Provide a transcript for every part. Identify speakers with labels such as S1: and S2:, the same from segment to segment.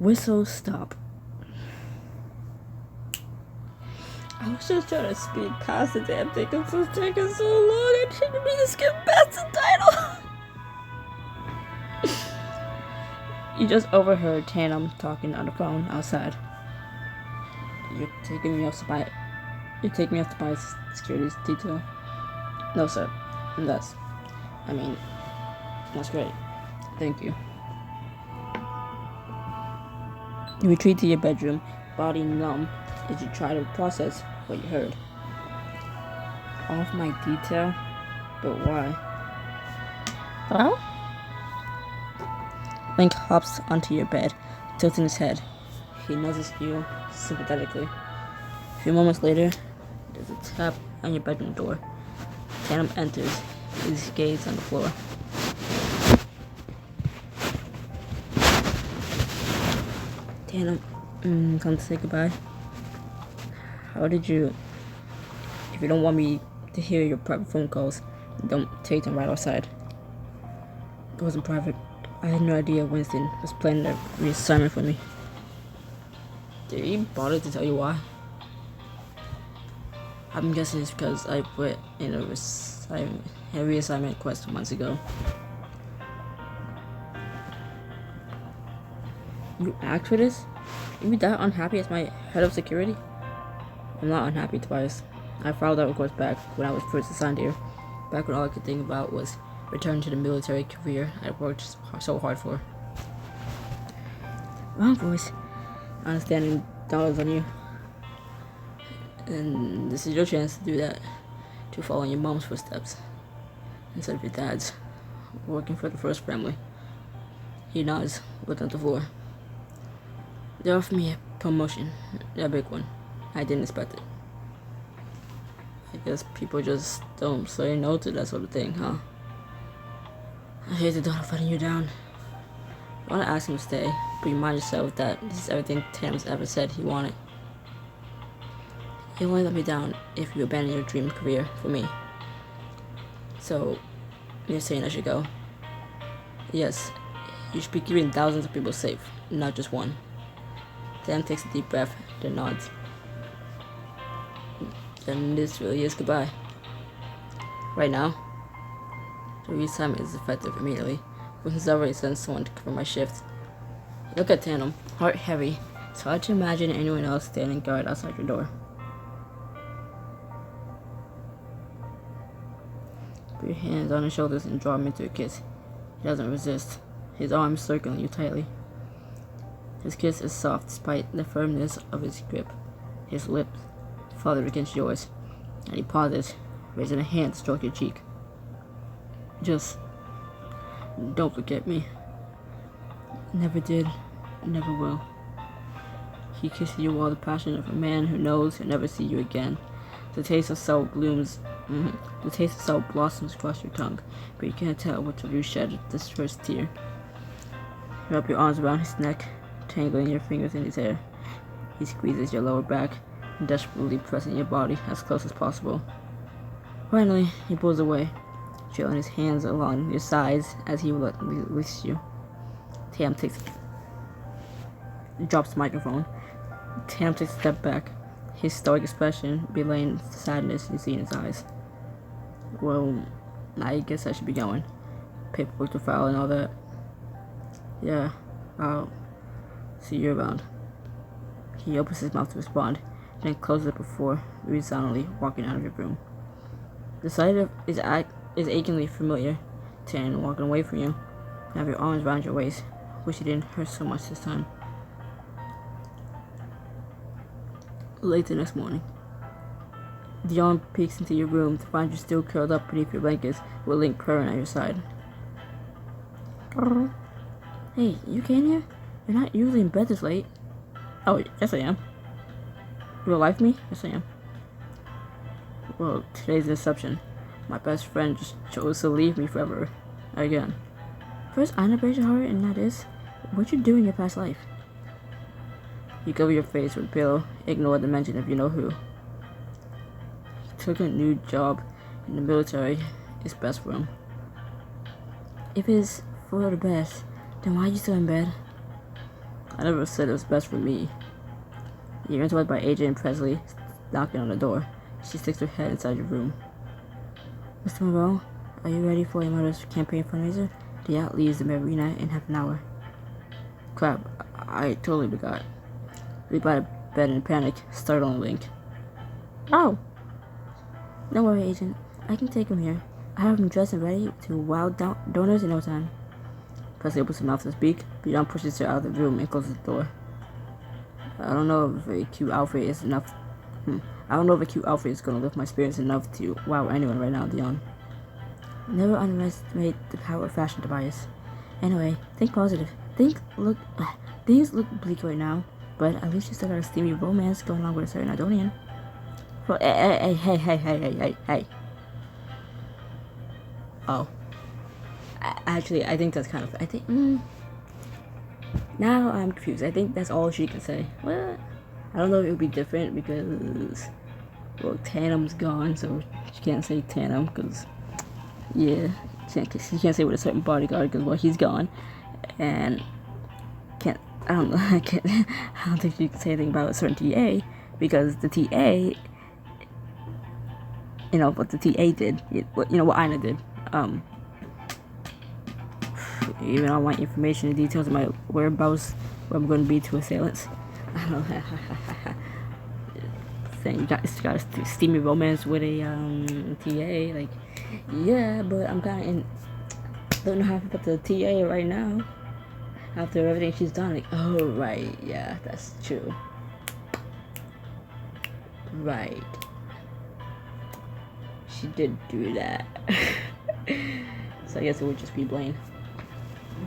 S1: Whistle stop. I was just trying to speed past the damn thing. It's taking so long. I didn't mean to skip past the title. You just overheard Tandem talking on the phone outside. You're taking me off to buy security detail? No, sir. That's great. Thank you. You retreat to your bedroom, body numb, as you try to process what you heard. Off my detail? But why? Hello? Link hops onto your bed, tilting his head. He nudges you sympathetically. A few moments later, there's a tap on your bedroom door. Tandem enters, his gaze on the floor. Tandem, come to say goodbye. How did you... If you don't want me to hear your private phone calls, don't take them right outside. It wasn't private. I had no idea Winston was planning a reassignment for me. Did he bother to tell you why? I'm guessing it's because I put in a reassignment request months ago. You asked for this? You that unhappy as my head of security? I'm not unhappy, Tobias. I filed that request back when I was first assigned here. Back when all I could think about was returning to the military career I worked so hard for. Wrong voice. Understanding dollars on you. And this is your chance to do that. To follow in your mom's footsteps. Instead of your dad's. Working for the first family. He nods, looking at the floor. They offered me a promotion. A big one. I didn't expect it. I guess people just don't say no to that sort of thing, huh? I hate the thought of letting you down. I want to ask him to stay, but you remind yourself that this is everything Tandem's ever said he wanted. He only let me down if you abandon your dream career for me. So, you're saying I should go? Yes, you should be keeping thousands of people safe, not just one. Tandem takes a deep breath, then nods. Then this really is goodbye. Right now, the reassignment is effective immediately. Winston's already sent someone to cover my shift. Look at Tandem, heart heavy. It's hard to imagine anyone else standing guard outside your door. Put your hands on his shoulders and draw him into a kiss. He doesn't resist, his arms circling you tightly. His kiss is soft despite the firmness of his grip. His lips flutter against yours, and he pauses, raising a hand to stroke your cheek. Just don't forget me. Never did, never will. He kisses you all the passion of a man who knows he'll never see you again. The taste of salt blossoms across your tongue, but you can't tell which of you shed this first tear. You wrap your arms around his neck, tangling your fingers in his hair. He squeezes your lower back, desperately pressing your body as close as possible. Finally, he pulls away, trailing his hands along your sides as he releases you. Tam drops the microphone. Tam takes a step back, his stoic expression belaying the sadness you see in his eyes. Well, I guess I should be going. Paperwork to file and all that. Yeah, I'll see you around. He opens his mouth to respond, then closes it before resoundingly walking out of your room. The sight of is achingly familiar. Tan walking away from you. You have your arms around your waist. Wish it didn't hurt so much this time. Late the next morning. Dion peeks into your room to find you still curled up beneath your blankets with Link purring at your side. Hey, you okay in here? You're not usually in bed this late. Oh, yes I am. You will like me? Yes I am. Well, today's an exception. My best friend just chose to leave me forever. Again. First I break your heart and now this? What'd you do in your past life? You cover your face with a pillow, ignore the mention of you know who. He took a new job in the military. It's best for him. If it's for the best, then why are you still in bed? I never said it was best for me. You're interrupted by Agent Presley knocking on the door. She sticks her head inside your room. Mr. Monroe, are you ready for your mother's campaign fundraiser? The yacht leaves the marina in half an hour. Crap, I totally forgot. Leap out of bed in a panic, startling Link. Oh! Don't worry, Agent. I can take him here. I have him dressed and ready to wow donors in no time. Presley opens her mouth to speak, but Jan pushes her out of the room and closes the door. I don't know if a cute outfit is enough. I don't know if a cute outfit is going to lift my spirits enough to wow anyone right now, Dion. Never underestimate the power of fashion, Tobias. Anyway, think positive. Things look bleak right now, but at least you still got a steamy romance going on with a certain Adonian. Well, hey. Oh. Actually, I think that's kind of... now I'm confused. I think that's all she can say. Well, I don't know if it would be different because... Well, Tandem's gone, so she can't say Tandem because... Yeah, she can't say with a certain bodyguard because, well, he's gone. And... I don't know. I don't think she can say anything about a certain TA because the TA... You know, what the TA did. You know, what Ina did. Even I want information and details of my whereabouts, where I'm going to be to assailants. I don't know. Saying got a steamy romance with a TA, like, yeah, but I'm kind of in. Don't know how to put the TA right now. After everything she's done, like, oh right, yeah, that's true. Right. She did do that. So I guess it would just be Blaine.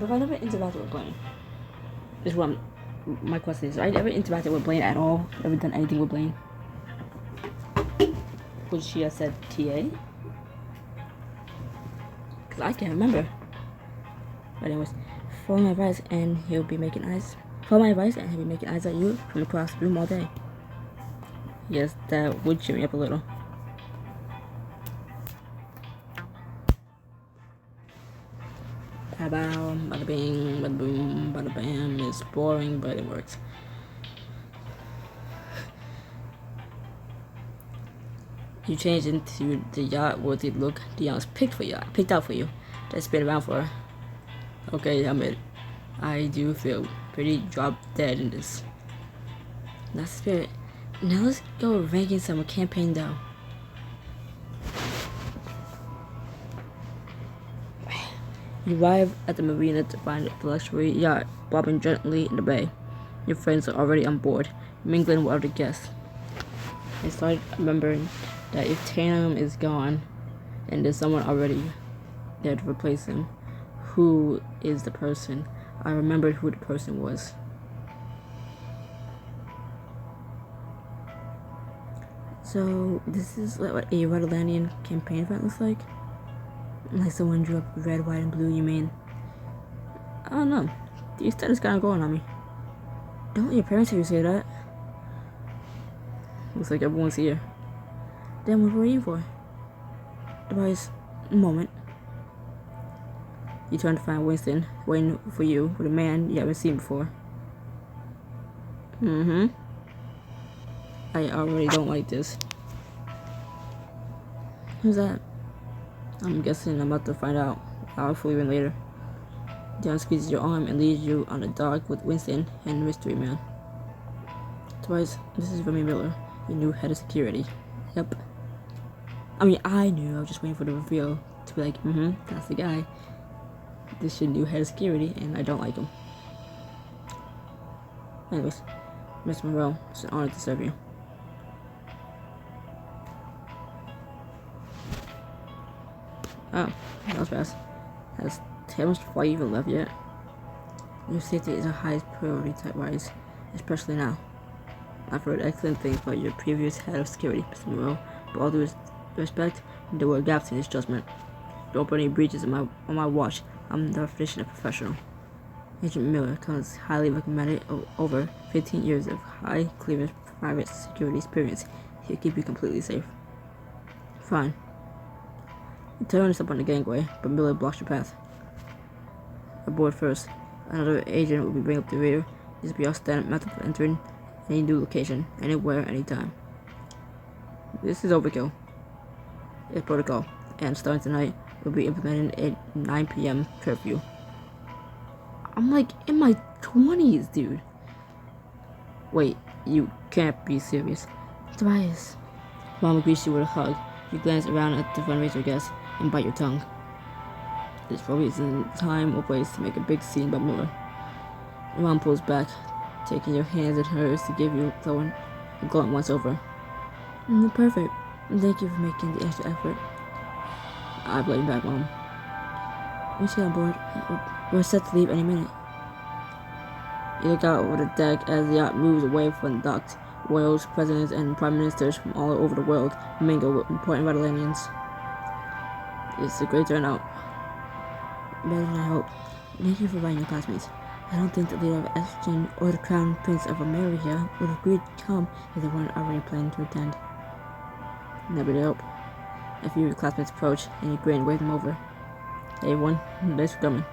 S1: But I never interacted with Blaine. Is what my question is. I never interacted with Blaine at all. Never done anything with Blaine. Would she have said TA? Cause I can't remember. But anyways, follow my advice and he'll be making eyes. Follow my advice and he'll be making eyes at you from across the room all day. Yes, that would cheer me up a little. Bada bing, bada boom, bada bam. It's boring, but it works. You change into the yacht worthy look Dion's picked out for you. That's been around for her. Okay, admit, I do feel pretty drop dead in this. That's the spirit. Now let's go ranking some campaign dough. You arrive at the marina to find the luxury yacht bobbing gently in the bay. Your friends are already on board, mingling with other guests. I started remembering that if Tatum is gone, and there's someone already there to replace him, who is the person? I remembered who the person was. So, this is what a Redlandian campaign event looks like? Like someone drew up red, white, and blue, you mean? I don't know. The aesthetic's kind of going on me. Don't let your parents hear you say that. Looks like everyone's here. Then what were you for? Device, moment. You turn to find Winston waiting for you with a man you haven't seen before. I already don't like this. Who's that? I'm guessing I'm about to find out. I'll fool you in later. Dion squeezes your arm and leads you on the dock with Winston and the mystery man. Twice, this is Remy Miller, your new head of security. Yep. I mean, I knew. I was just waiting for the reveal to be like, that's the guy. This is your new head of security, and I don't like him. Anyways, Miss Monroe, it's an honor to serve you. Oh, that was fast. Has Taylor's flight even left yet? Your safety is our highest priority type-wise, especially now. I've heard excellent things about your previous head of security, Mr. Monroe, but all due respect, there were gaps in his judgment. Don't put any breaches on my watch. I'm the definition of professional. Agent Miller comes highly recommended over 15 years of high clearance private security experience. He'll keep you completely safe. Fine. You turn us up on the gangway, but Miller blocks your path. Aboard first. Another agent will be bringing up the rear. This will be our standard method of entering any new location, anywhere, anytime. This is overkill. It's protocol, and starting tonight, we'll be implementing a 9 p.m. curfew. I'm like in my 20s, dude. Wait, you can't be serious. Tobias. Mom greets you with a hug. You glance around at the fundraiser guests and bite your tongue. This probably isn't the time or place to make a big scene about Miller. Your mom pulls back, taking your hands in hers to give you a glowing once over. Perfect. Thank you for making the extra effort. I blame back, Mom. We should get on board. We're set to leave any minute. You look out over the deck as the yacht moves away from the docks. Royals, presidents, and prime ministers from all over the world mingle with important Radalanians. It's a great turnout. Better than I hoped. Thank you for writing your classmates. I don't think the leader of Estrogen or the Crown Prince of America would agree to come if they weren't already planning to attend. Never to help. A few of your classmates approach, and you grin and wave them over. Hey everyone, thanks for coming.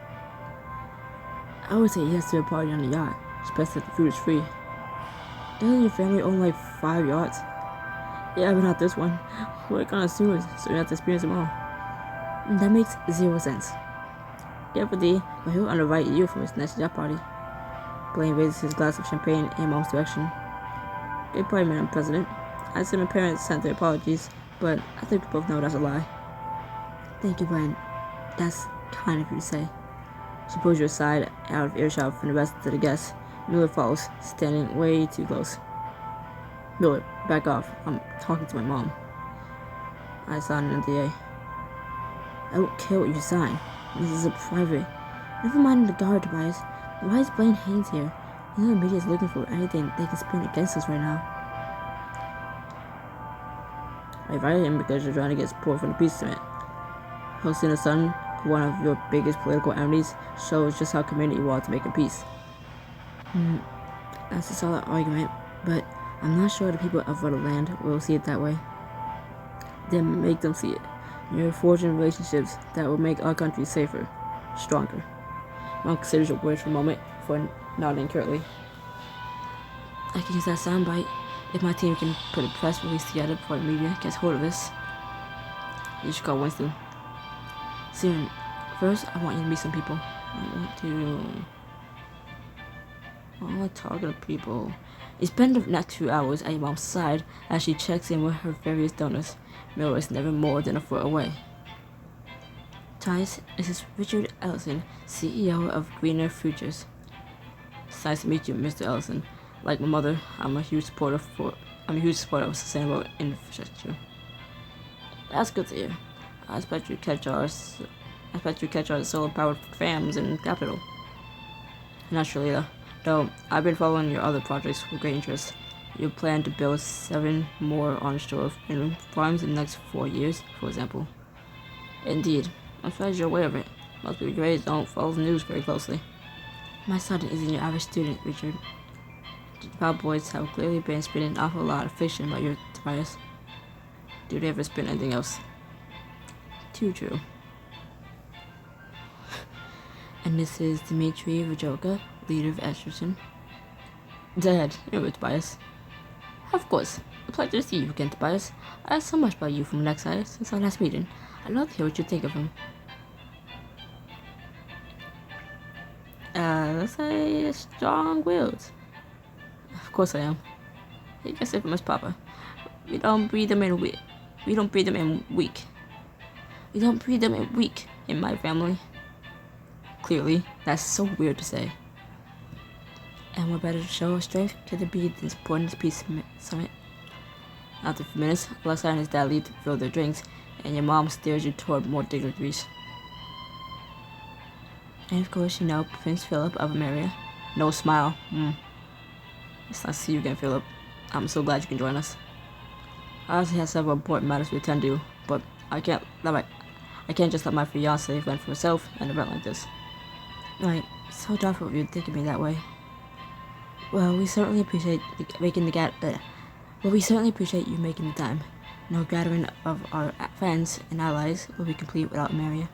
S1: I would say yes to a party on the yacht, especially if the food is free. Doesn't your family own like 5 yachts? Yeah, but not this one. We're connoisseurs, so we have to experience them all. That makes 0 sense. Yeah, but he'll underwrite you for his next yacht party. Blaine raises his glass of champagne in Mom's direction. Good party, Madam President. I said my parents sent their apologies, but I think we both know that's a lie. Thank you, Brian. That's kind of you to say. She pulls you aside, out of earshot from the rest of the guests. Miller follows, standing way too close. Miller, back off. I'm talking to my mom. I signed an NDA. I don't care what you sign. This is a private. Never mind the guard, Tobias. Why is Blaine Haynes here? You know the media is looking for anything they can spin against us right now. I invited him because you're trying to get support from the peace summit. Hosting a son, one of your biggest political enemies, shows just how committed you are to making peace. That's a solid argument, but I'm not sure the people of Rutherland will see it that way. Then make them see it. You're forging relationships that will make our country safer, stronger. Mom considers your words for a moment before nodding curtly. I can use that soundbite if my team can put a press release together before the media gets hold of this. You should call Winston. Soon. First, I want you to meet some people. I like talking to people. You spend the next 2 hours at your mom's side as she checks in with her various donors. Miller is never more than a foot away. Tice, this is Richard Ellison, CEO of Greener Futures. It's nice to meet you, Mr. Ellison. Like my mother, I'm a huge supporter of sustainable infrastructure. That's good to hear. I expect you catch our solar-powered farms in capital. Not sure, Leila. Though I've been following your other projects with great interest. You plan to build 7 more onshore wind farms in the next 4 years, for example. Indeed. I'm surprised you're aware of it. Most people your age don't follow the news very closely. My son isn't your average student, Richard. The Proud Boys have clearly been spinning an awful lot of fiction about your Tobias. Do they ever spin anything else? Too true. And this is Dmitry Vajoka, leader of Estrogen. Dad, you're with Tobias. Of course. A pleasure to see you again, Tobias. I heard so much about you from Alexei since our last meeting. I'd love to hear what you think of him. Alexei is strong-willed. Of course I am. He gets it from his papa. We don't breed them in weak. We don't breed them in weak in my family. Clearly, that's so weird to say. And what better to show our strength could it be than supporting this peace summit? After a few minutes, Alexei and his dad leave to fill their drinks, and your mom steers you toward more dignitaries. And of course, you know Prince Philip of Ameria. No smile. It's nice to see you again, Philip. I'm so glad you can join us. I also have several important matters to attend to, but I can't just let my fiancée fend for herself at an event like this. Right, so thoughtful of you thinking me that way. Well, we certainly appreciate you making the time. No gathering of our friends and allies will be complete without Ameria.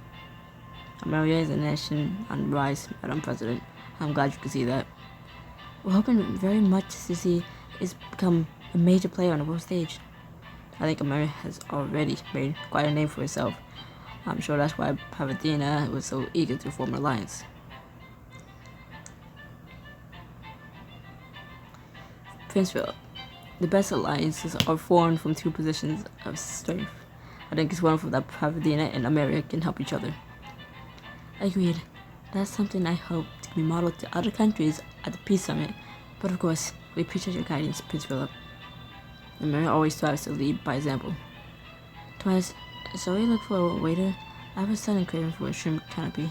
S1: Ameria is a nation on the rise, Madam President. I'm glad you can see that. We're hoping very much to see is become a major player on the world stage. I think America has already made quite a name for itself. I'm sure that's why Pavadina was so eager to form an alliance. Prince Philip. The best alliances are formed from two positions of strength. I think it's wonderful that Pavadina and America can help each other. Agreed. That's something I hope to be modeled to other countries at the Peace Summit. But of course, we appreciate your guidance, Prince Philip. America always strives to lead by example. Twice, shall we look for a waiter? I have a sudden craving for a shrimp canopy.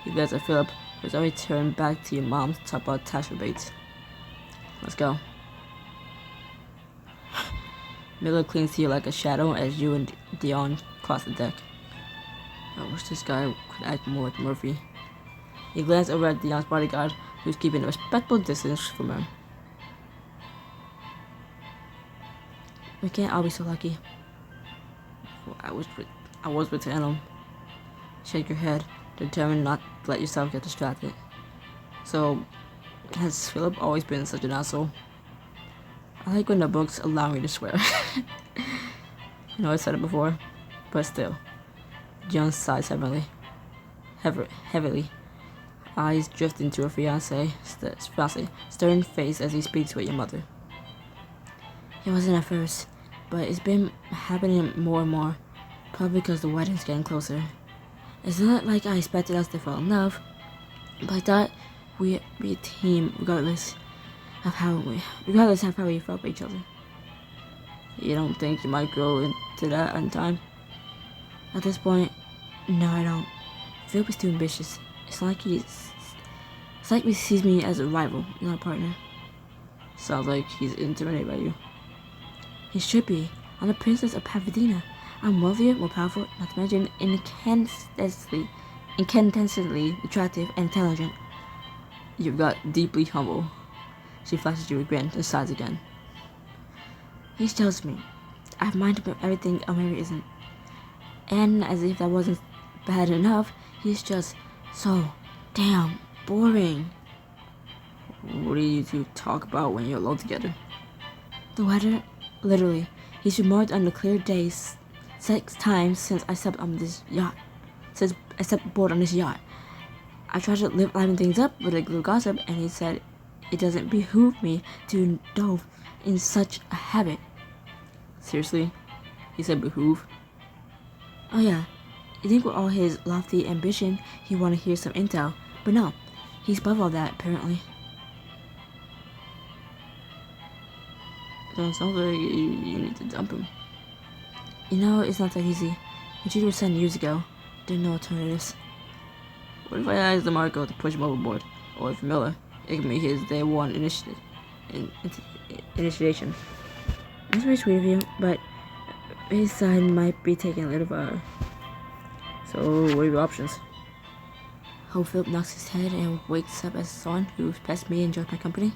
S1: You guys are Philip, who's already turned back to your mom to talk about tax rebates. Let's go. Miller clings to you like a shadow as you and Dion cross the deck. I wish this guy could act more like Murphy. He glanced over at Dion's bodyguard, who's keeping a respectful distance from him. We can't all be so lucky. I was with him. Shake your head, determined not to let yourself get distracted. So, has Philip always been such an asshole? I like when the books allow me to swear. I know I said it before, but still. John sighs heavily. Eyes drifting to her fiancé, stern face as he speaks with your mother. It wasn't at first, but it's been happening more and more, probably because the wedding's getting closer. It's not like I expected us to fall in love, but I thought we'd be a team regardless of how we felt about each other. You don't think you might grow into that in time? At this point, no, I don't. Philip is too ambitious. It's like he sees me as a rival, not a partner. Sounds like he's intimidated by you. He should be. I'm the princess of Pavadina. I'm wealthier, more powerful, not to mention incandescently attractive and intelligent. You've got deeply humble. She flashes you a grin and sighs again. He's jealous of me. I've minded him of everything Amiri isn't. And as if that wasn't bad enough, he's just so damn boring. What do you two talk about when you're alone together? The weather, literally. He's remarked on the clear days 6 times since I stepped aboard on this yacht. I tried to liven things up with a little gossip, and he said it doesn't behoove me to indulge in such a habit. Seriously? He said behoove? Oh yeah. You think with all his lofty ambition, he'd want to hear some intel, but no. He's above all that, apparently. Sounds like you need to dump him. You know, it's not that easy. I treated your son years ago. There are no alternatives. What if I asked DeMarco to push him overboard? Or if Miller, it can be his day one initiation. That's very sweet of you, but his side might be taking a little far. So, what are your options? Hope Philip knocks his head and wakes up as someone who's past me and enjoys my company.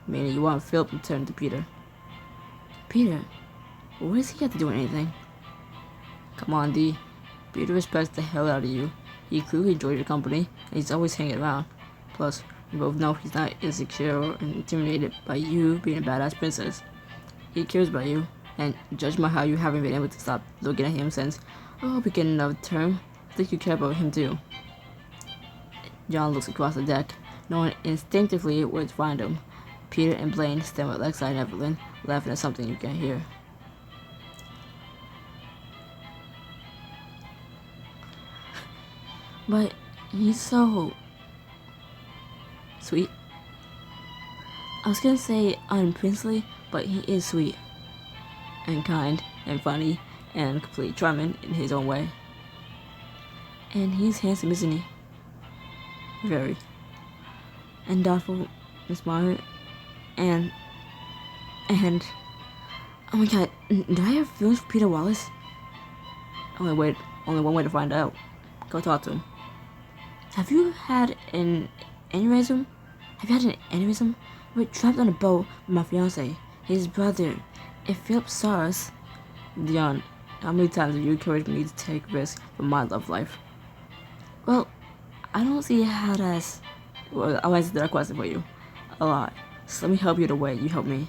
S1: Meaning you want Philip to turn to Peter. Peter? What does he have to do with anything? Come on, D. Peter respects the hell out of you. He clearly enjoys your company, and he's always hanging around. Plus, we both know he's not insecure or intimidated by you being a badass princess. He cares about you, and judging by how you haven't been able to stop looking at him since, beginning of the term, I think you care about him too. John looks across the deck, knowing instinctively where to find him. Peter and Blaine stand with Lexa and Evelyn, laughing at something you can't hear. But he's so sweet. I was gonna say unprincely, but he is sweet and kind and funny and completely charming in his own way. And he's handsome, isn't he? Very. And thoughtful and smart and oh my god, do I have feelings for Peter Wallace? Only one way to find out. Go talk to him. Have you had an aneurysm? We're trapped on a boat with my fiance, his brother. If Philip saw us... Dion, how many times have you encouraged me to take risks for my love life? Well, I don't see how that's... Well, I'll answer that question for you. a lot. So let me help you the way you help me.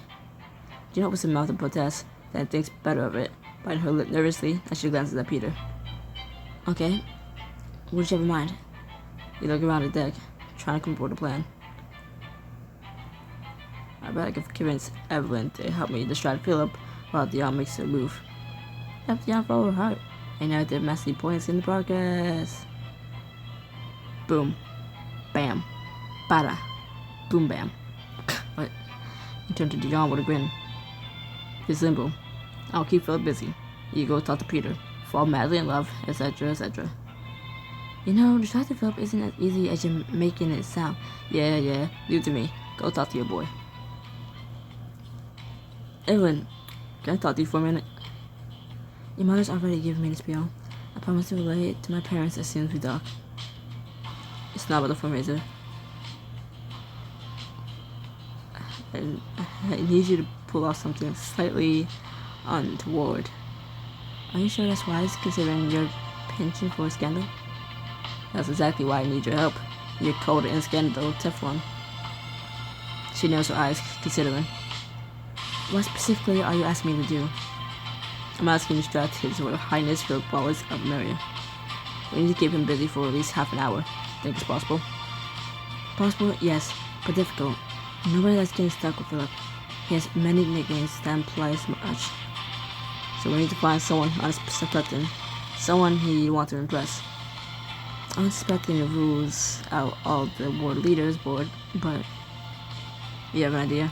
S1: Gina opens her mouth to protest, then thinks better of it, biting her lip nervously as she glances at Peter. Okay, what did you have in mind? You look around the deck, trying to come up with a plan. I bet I could convince Evelyn to help me distract Philip while Dion makes her move. Help Dion follow her heart, and now they're massively points in the progress. Boom. Bam. Bada. Boom bam. What? He turned to Dion with a grin. It's simple. I'll keep Philip busy. You go talk to Peter. Fall madly in love, etc., etc. You know, distracting Philip isn't as easy as you're making it sound. Yeah, leave it to me. Go talk to your boy. Evelyn, can I talk to you for a minute? Your mother's already given me the spiel. I promise to relay it to my parents as soon as we dock. It's not about the fundraiser. I need you to pull off something slightly untoward. Are you sure that's wise, considering your penchant for scandal? That's exactly why I need your help. You're coated in scandal Teflon. She narrows her eyes, considering. What specifically are you asking me to do? I'm asking you to distract His Royal Highness Philip Wallace of Meria. We need to keep him busy for at least half an hour. Think it's possible? Possible, yes, but difficult. Nobody likes getting stuck with Philip. He has many nicknames that imply as much. So we need to find someone unsuspecting, someone he wants to impress. I'm expecting the rules out all the ward leaders board, but you have an idea?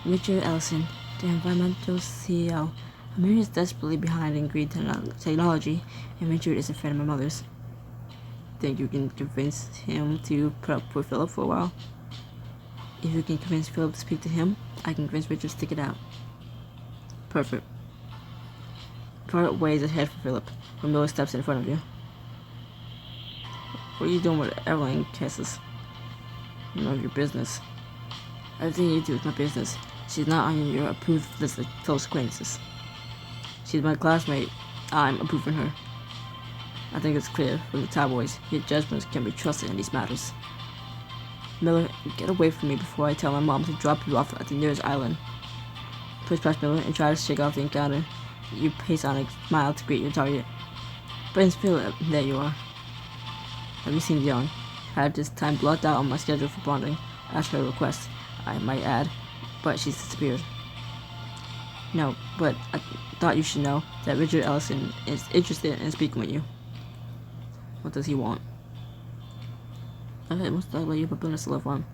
S1: Richard Ellison, the environmental CEO. Amir is desperately behind in green technology, and Richard is a friend of my mother's. Think you can convince him to put up with Philip for a while? If you can convince Philip to speak to him, I can convince Richard to stick it out. Perfect. Part ways ahead for Philip, when Miller steps in front of you. What are you doing with Evelyn kisses? None of your business. Everything you do is my business. She's not on your approved list of close acquaintances. She's my classmate. I'm approving her. I think it's clear from the tabloids your judgments can be trusted in these matters. Miller, get away from me before I tell my mom to drop you off at the nearest island. Push past Miller and try to shake off the encounter. You pace on a smile to greet your target. Prince Philip, there you are. Have you seen Dion? I had this time blocked out on my schedule for bonding, as her request, I might add, but she's disappeared. No, but I thought you should know that Richard Ellison is interested in speaking with you. What does he want? Okay, most likely you put in a slow farm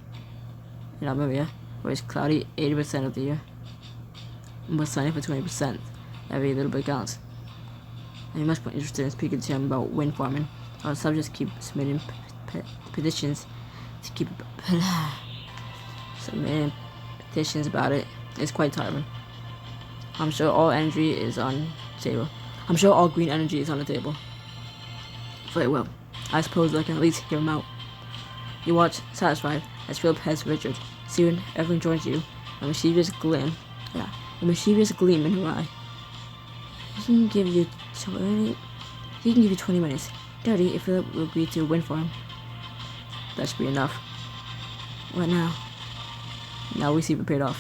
S1: in Almeria, where it's cloudy 80% of the year, but sunny for 20%. Every little bit counts. And you're much more interested in speaking to him about wind farming. Our subjects keep submitting petitions to keep submitting petitions about it. It's quite tiring. I'm sure all energy is on the table. I'm sure all green energy is on the table. Very well. I suppose I can at least hear him out. You watch, satisfied, as Philip heads to Richard. Soon, everyone joins you, a mischievous gleam in her eye. He can give you 20 minutes. 30 if Philip will agree to win for him. That should be enough. What now? Now we see if it paid off.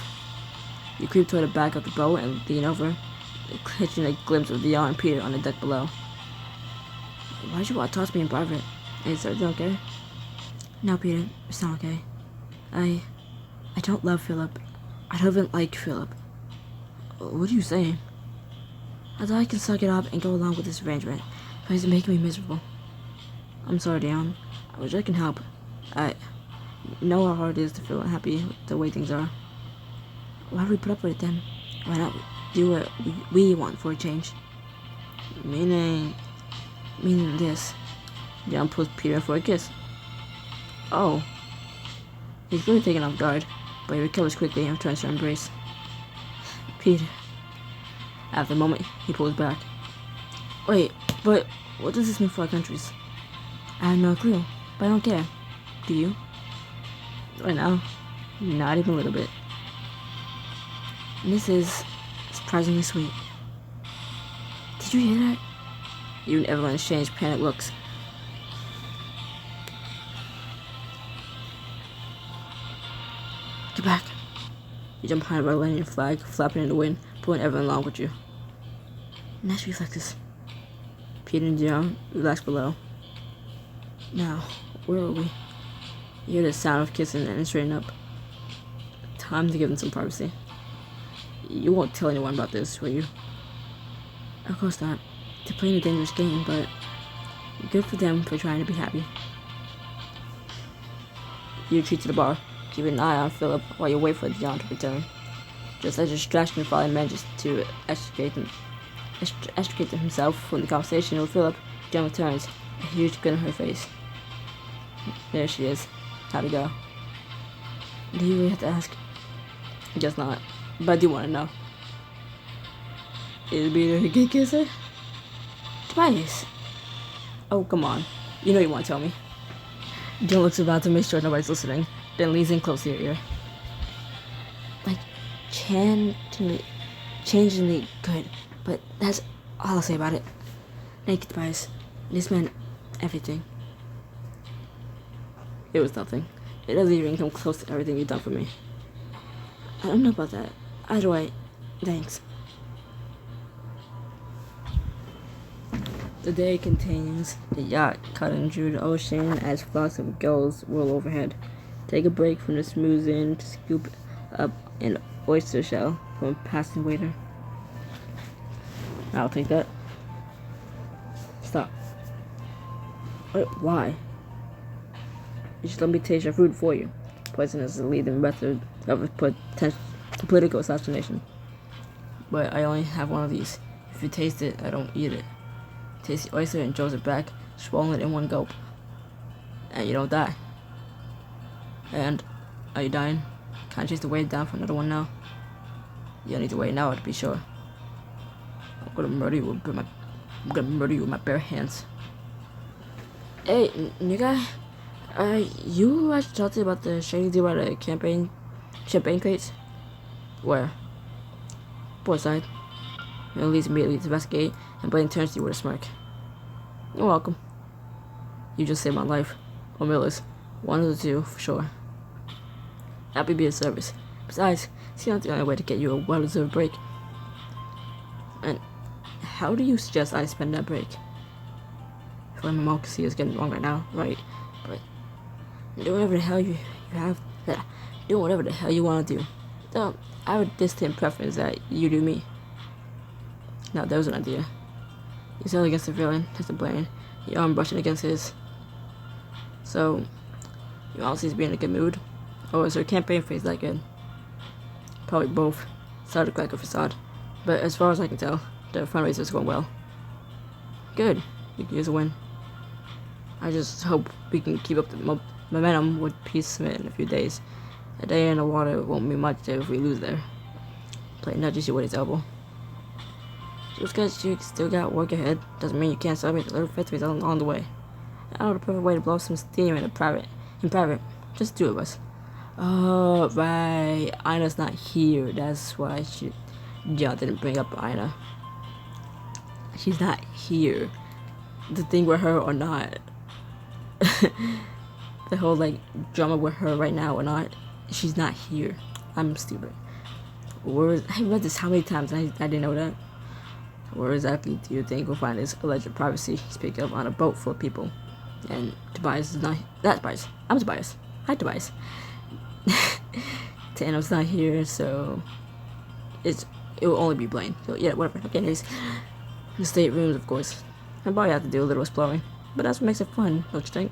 S1: You creep toward the back of the boat and lean over, catching a glimpse of Dion and Peter on the deck below. Why'd you want to talk to me in private? Is everything okay? No, Peter, it's not okay. I don't love Philip. I don't even like Philip. What are you saying? I thought I could suck it up and go along with this arrangement, but it's making me miserable. I'm sorry, Dion. I wish I can help. I know how hard it is to feel unhappy with the way things are. Why do we put up with it then? Why not do what we want for a change? Meaning this. Dion pulls Peter for a kiss. Oh. He's really taken off guard, but he recovers quickly and returns to her embrace. Peter. After a moment, he pulls back. Wait, but what does this mean for our countries? I have no clue, but I don't care. Do you? Right now, not even a little bit. And this is surprisingly sweet. Did you hear that? You and everyone exchanged panicked looks. Get back. You jump behind a Red flag, flapping in the wind, pulling everyone along with you. Nice reflexes. Peter and John relax below. Now, where are we? You hear the sound of kissing and straighten up. Time to give them some privacy. You won't tell anyone about this, will you? Of course not. They're playing a dangerous game, but good for them for trying to be happy. You retreat to the bar, keeping an eye on Philip while you wait for John to return. Just as a distraction, Father manages to extricate himself from the conversation with Philip, John returns, a huge grin on her face. There she is. How'd it go? Do you really have to ask? Guess not, but I do want to know. Is Peter a good kisser? Tobias. Oh, come on. You know you want to tell me. John looks about to make sure nobody's listening, then leans in close to your ear. Like, changingly good, but that's all I'll say about it. Thank you, Tobias. This meant everything. It was nothing. It doesn't even come close to everything you've done for me. I don't know about that. Either way, thanks. The day continues. The yacht cutting through the ocean as flocks of gulls roll overhead. Take a break from the smooth in to scoop up an oyster shell from a passing waiter. I'll take that. Stop. Wait, why? You should let me taste your food for you. Poison is the leading method of political assassination. But I only have one of these. If you taste it, I don't eat it. Taste the oyster and throws it back, swallowing it in one gulp. And you don't die. And, are you dying? Can't chase the weight down for another one now? You don't need to wait now to be sure. I'm gonna murder you with my bare hands. Hey, new guy? You actually talked to me about the shady deal about the champagne crates? Where? Port side. It leads immediately to investigate, and Blaine turns to you with a smirk. You're welcome. You just saved my life. Or Miller's. One of the two, for sure. Happy to be of service. Besides, it's not the only way to get you a well-deserved break. And how do you suggest I spend that break? I feel like my mom can see is getting wrong right now, right? But do whatever the hell you have. Do whatever the hell you want to do. Though, I have a distant preference that you do me. Now, there was an idea. You sail against the villain, Mr. Blaine, your arm brushing against his. So, you honestly be in a good mood? Or is your campaign phase that good? Probably both. Started like a facade. But as far as I can tell, the fundraiser is going well. Good. You can use a win. I just hope we can keep up the momentum with Peace Smith in a few days. A day in the water won't mean much if we lose there. Play nudges you with his elbow. Just because you still got work ahead doesn't mean you can't celebrate the little victories along the way. I know the perfect way to blow some steam in private. Just two of us. Oh, right. Ina's not here. That's why John didn't bring up Ina. She's not here. The thing with her or not. The whole, drama with her right now or not. She's not here. I'm stupid. I read this how many times and I didn't know that. Where exactly do you think we'll find this alleged privacy speak of on a boat full of people? And Tobias is not. That's Tobias. I'm Tobias. Hi, Tobias. Thanos not here, so it will only be Blaine. So yeah, whatever. Okay, anyways, the staterooms, of course. I probably have to do a little exploring, but that's what makes it fun, don't you think?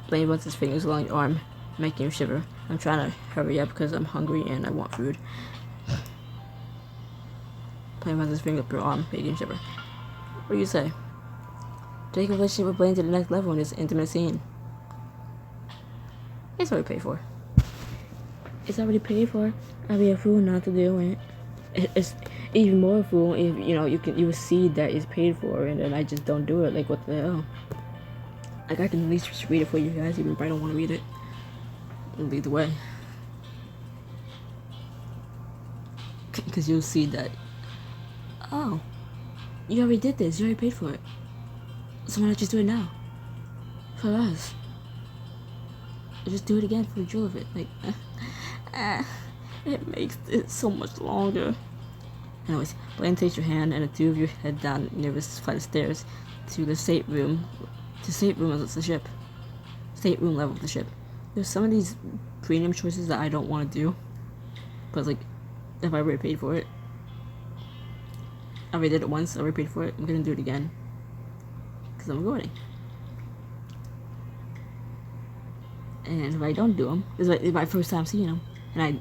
S1: Blaine runs his fingers along your arm, making you shiver. I'm trying to hurry up because I'm hungry and I want food. Blaine runs his finger up your arm, making you shiver. What do you say? Take a relationship with Blaine to the next level in this intimate scene. It's already paid for. It's already paid for. I'd be a fool not to do it. It's even more fool if you would see that it's paid for and then I just don't do it. Like, what the hell? Like, I can at least just read it for you guys even if I don't want to read it. It'll lead the way. Because you'll see that, oh, you already did this. You already paid for it. So why not just do it now? For us. Just do it again for the joy of it. Like, It makes it so much longer. Anyways, Blaine takes your hand and the two of you head down nearest flight of stairs to the stateroom. To stateroom of the ship. Stateroom level of the ship. There's some of these premium choices that I don't want to do. But like, if I already paid for it. I already did it once, I already paid for it. I'm gonna do it again. Because I'm recording. And if I don't do them, this is my first time seeing them, and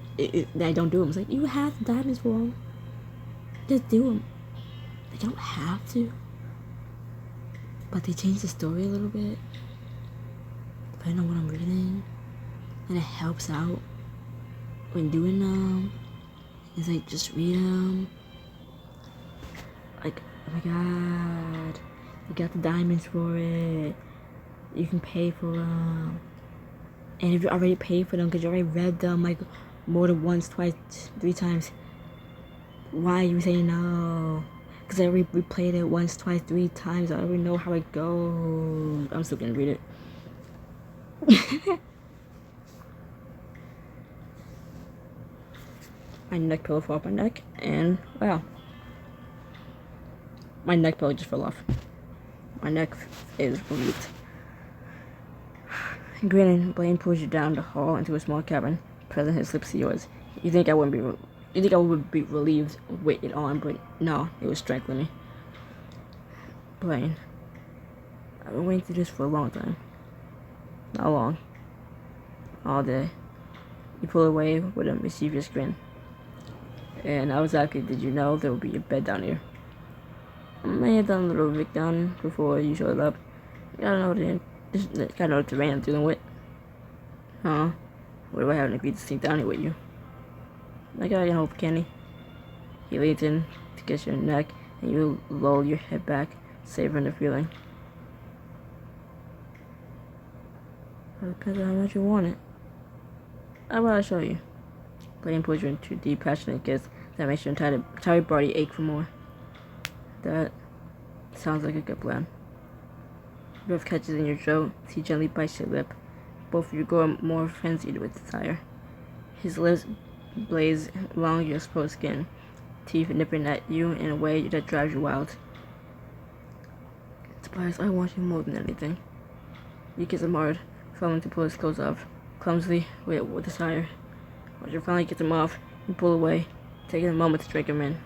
S1: I don't do them, it's like, you have the diamonds wrong. Just do them. They don't have to. But they change the story a little bit, depending on what I'm reading. And it helps out when doing them. It's like, just read them. Like, oh my god, you got the diamonds for it. You can pay for them. And if you already paid for them because you already read them like more than once, twice, 3 times, why are you saying no? Because I already replayed it once, twice, 3 times. I already know how it goes. I'm still gonna read it. My neck pillow fell off my neck, and wow. My neck pillow just fell off. My neck is relieved. Grinning, Blaine pulls you down the hall into a small cabin, pressing his lips to yours. You think I would be relieved with it on, but no, it was strangling me. Blaine, I've been waiting through this for a long time. Not long. All day. You pull away with a mischievous grin. And I was asking, did you know there would be a bed down here? I may have done a little Rick down before you showed up. Gotta know the terrain I'm dealing with. Huh? What do I have to agree to sneak down here with you? I got your hope, Kenny. He leans in to kiss your neck, and you lull your head back, savoring the feeling. It depends on how much you want it. How about I show you? Blaine pulls you into a deep, passionate kiss that makes your entire body ache for more. That sounds like a good plan. Breath catches in your throat as he gently bites your lip. Both of you grow more frenzied with desire. His lips blaze along your exposed skin, teeth nipping at you in a way that drives you wild. Tobias, I want you more than anything. You kiss him hard, failing to pull his clothes off, clumsily with desire. Once you finally get them off, you pull away, taking a moment to drink him in.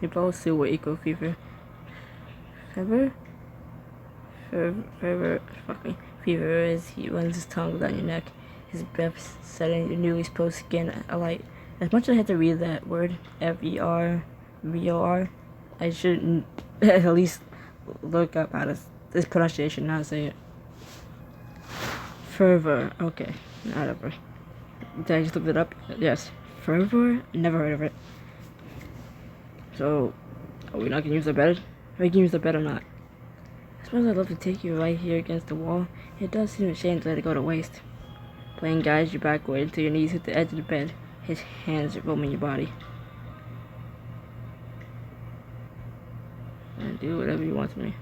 S1: You both still with equal fever. Fever as he runs his tongue down your neck, his breath setting your newly exposed skin alight. As much as I had to read that word, F-E-R-V-O-R, I should at least look up how to this pronunciation, not say it. Fervor, okay, whatever. Did I just look it up? Yes. Fervor? Never heard of it. So, are we not gonna use the bed? Are we gonna use the bed or not? I suppose I'd love to take you right here against the wall. It does seem a shame to let it go to waste. Blaine guides you backward until your knees hit the edge of the bed, his hands roaming your body. And do whatever you want to me.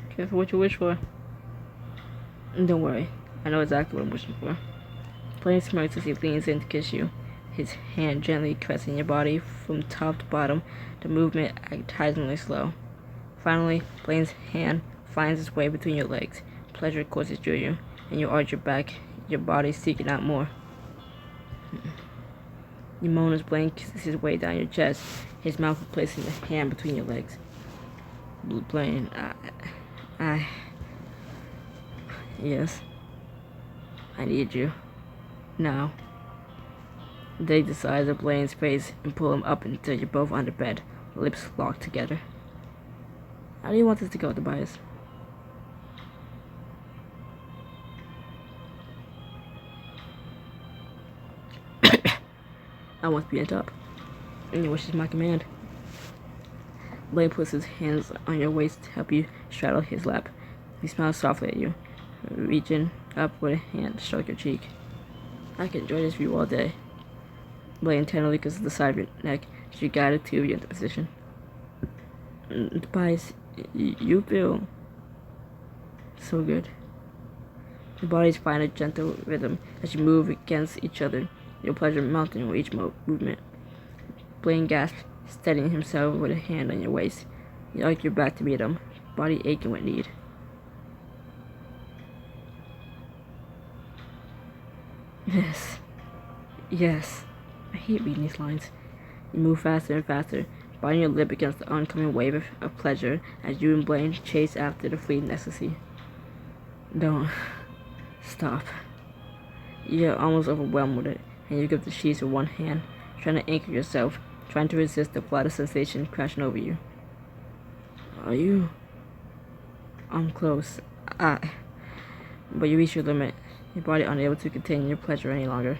S1: Careful what you wish for. And don't worry, I know exactly what I'm wishing for. Blaine smirks as he leans in to kiss you, his hand gently caressing your body from top to bottom, the movement agonizingly slow. Finally, Blaine's hand finds its way between your legs. Pleasure courses through you, and you arch your back, your body seeking out more. You moan as Blaine kisses his way down your chest, his mouth replacing the hand between your legs. Blaine, yes, I need you. Now. They decide to Blaine's face and pull him up until you're both on the bed, lips locked together. How do you want this to go, Tobias? I want to be on top, and your wish is my command. Blaine puts his hands on your waist to help you straddle his lap. He smiles softly at you, reaching up with a hand to stroke your cheek. I can enjoy this view all day. Blaine tenderly kisses the side of your neck as you guide the two of you into position. Tobias, you feel So good. Your bodies find a gentle rhythm as you move against each other, your pleasure mounting with each movement. Blaine gasped, steadying himself with a hand on your waist. You arc your back to meet him, body aching with need. Yes. Yes. I hate reading these lines. You move faster and faster, biting your lip against the oncoming wave of pleasure as you and Blaine chase after the fleeting ecstasy. Don't. Stop. You're almost overwhelmed with it, and you grip the sheets with one hand, trying to anchor yourself, trying to resist the flood of sensation crashing over you. Are you? I'm close. But you reach your limit, your body unable to contain your pleasure any longer.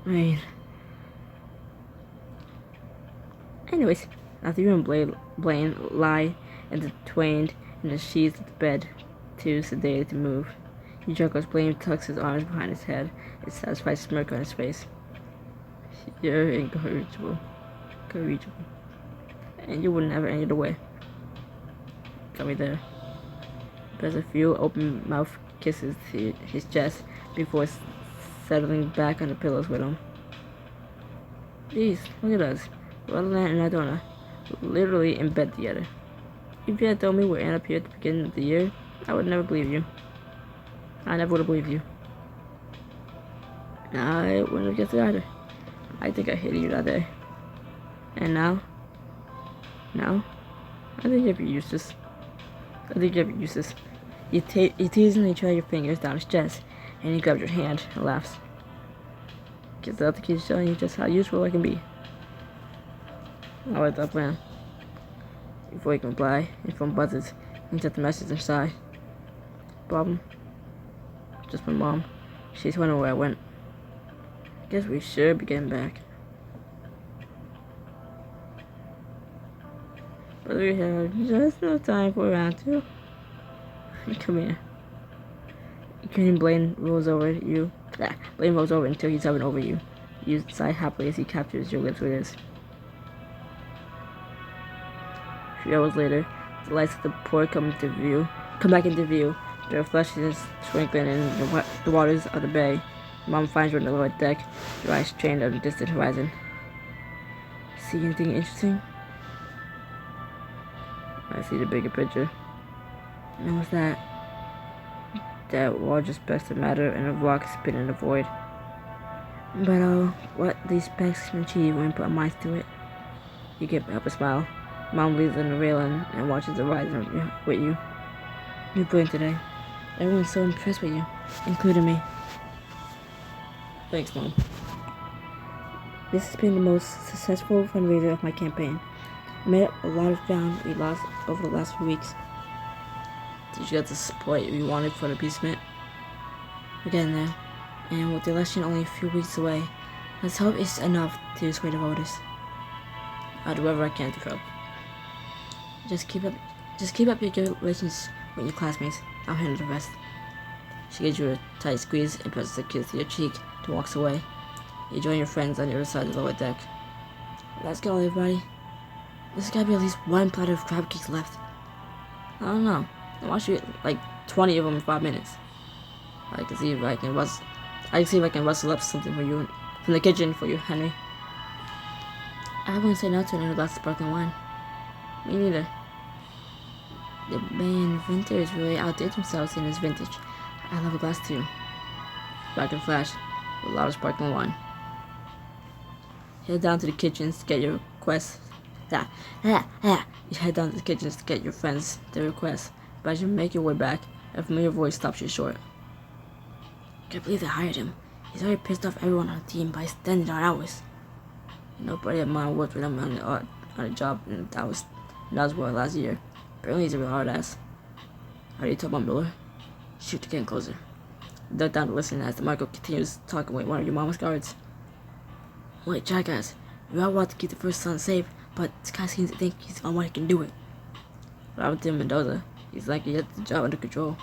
S1: Rain. Anyways, after you and Blaine lie intertwined in the sheets of the bed, too sedated to move, you jerk as Blaine tucks his arms behind his head, a satisfied smirk on his face. You're incorrigible. And you would never end the way. Got me there. There's a few open mouth kisses to his chest before settling back on the pillows with him. Jeez, look at us. Wonderland and Adona, literally in bed together. If you had told me we'd end up here at the beginning of the year, I would never believe you. I never would have believed you. I wouldn't have guessed it either. I think I hated you that day. And now? I think you're useless. You teasingly trail your fingers down his chest, and he grabs your hand and laughs. Guess the other kid's showing you just how useful I can be. I like that plan. Before you can reply, your phone buzzes, and you set the message inside. Problem? Just my mom. She's wondering where I went. Guess we should be getting back. But we have just no time for round two. Come here. Blaine rolls over you. Blaine rolls over until he's hovering over you. You sigh happily as he captures your lips with his. A few hours later, the lights of the port come back into view. Their reflections twinkling in the waters of the bay. Mom finds you on the lower deck, your eyes trained on the distant horizon. See anything interesting? I see the bigger picture. And what's that? That larger specks of matter and a rock spin in the void. But what these specks can achieve when we put our minds to it. You can't help but smile. Mom leans on the railing and watches the horizon with you. You're brilliant today. Everyone's so impressed with you, including me. Thanks, Mom. This has been the most successful fundraiser of my campaign. I made up a lot of ground we lost over the last few weeks. Did you get the support you wanted for the appeasement? We're getting there, and with the election only a few weeks away, let's hope it's enough to sway the voters. I'll do whatever I can to help. Just keep up your good relations with your classmates. I'll handle the rest. She gives you a tight squeeze and presses a kiss to your cheek and walks away. You join your friends on the other side of the lower deck. Let's go, everybody. There's gotta be at least one platter of crab cakes left. I don't know. I want you to eat like 20 of them in 5 minutes. I can see if I can rustle up something for you from the kitchen for you, Henry. I wouldn't say no to another glass of sparkling wine. Me neither. The band Vinters really outdid themselves in this vintage. I love a glass too. Back in a flash, with a lot of sparkling wine. Head down to the kitchens to get your requests. You head down to the kitchens to get your friends their requests, but as you make your way back, a familiar voice stops you short. I can't believe they hired him. He's already pissed off everyone on the team by extending our hours. Nobody at mine worked with him on a job, and that was what last year. Apparently he's a real hard ass. How do you tell Mom Miller? Shoot, you're getting closer. Duck down to listen as the Michael continues talking with one of your mama's guards. Wait, jackass. We all want to keep the first son safe, but this guy seems to think he's the only one who can do it. Robert Mendoza, he's like he has the job under control.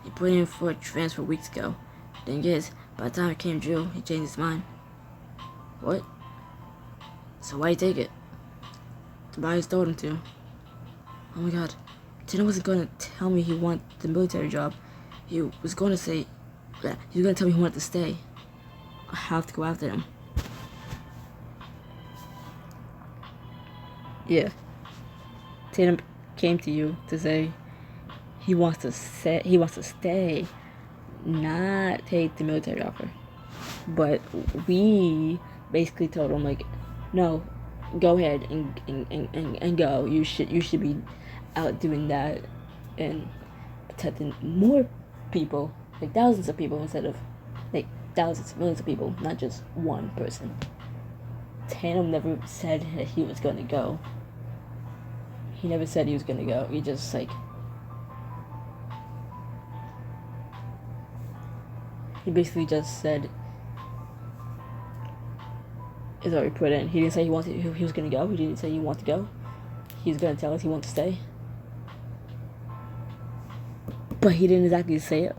S1: He put in for a transfer weeks ago. Thing is, by the time it came due, he changed his mind. What? So why'd he take it? Tobias told him to. Oh my god, Tatum wasn't gonna tell me he wanted the military job. He was gonna say that he was gonna tell me he wanted to stay. I have to go after him. Yeah. Tatum came to you to say he wants to stay, not take the military offer. But we basically told him like, no, go ahead and go. You should be out doing that and protecting more people, like thousands of people instead of like thousands, millions of people, not just one person. Tatum never said that he was gonna go. He never said he was gonna go. He just like he basically just said it's already put in. He didn't say he was gonna go. He didn't say he wanted to go. He's gonna tell us he wants to stay. But he didn't exactly say it.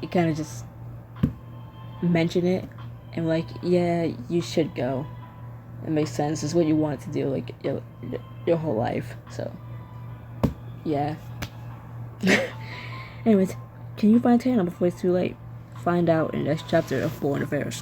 S1: He kind of just mentioned it and like, yeah, you should go. It makes sense. It's what you want to do, like your whole life. So, yeah. Anyways, can you find Tana before it's too late? Find out in the next chapter of Bourne Affairs.